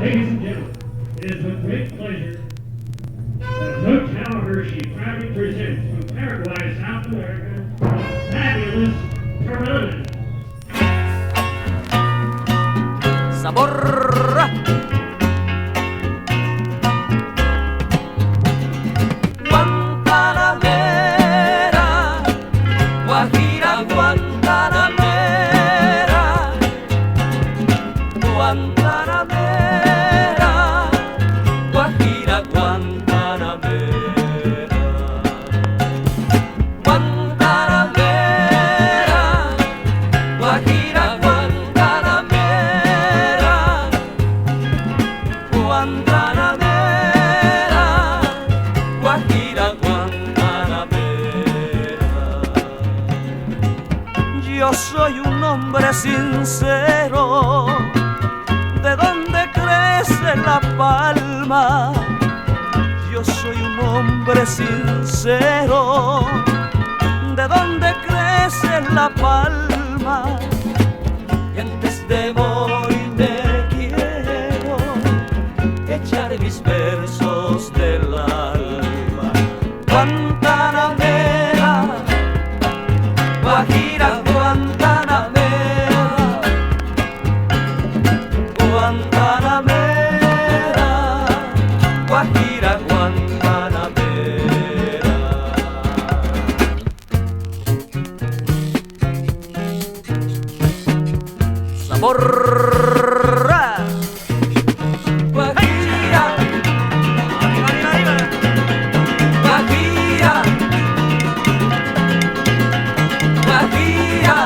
Ladies and gentlemen, it is with great pleasure that Hotel Hershey proudly presents from Paraguay, South America, the fabulous Piranha. Sabor. Guantanamera, Guajira, Guantanamera, Guantanamera, Guajira, Guantanamera, Guantanamera, Guajira, Guantanamera, Guantanamera, Guajira, Guantanamera. Yo soy un hombre sincero, de donde crece la palma. Yo soy un hombre sincero, de donde crece la palma. Y antes de morir me quiero echar mis versos del alma. Guantanamera, Guajira, Guantanamera, Guantanamera, Guajira, Guantanamera. Sabor. Guajira, Guajira, Guajira.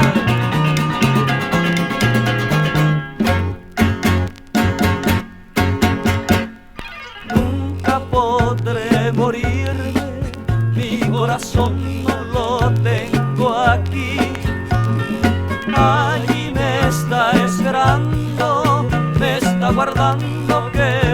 Nunca podré morirme, mi corazón no lo tengo aquí. Allí me está esperando, me está guardando que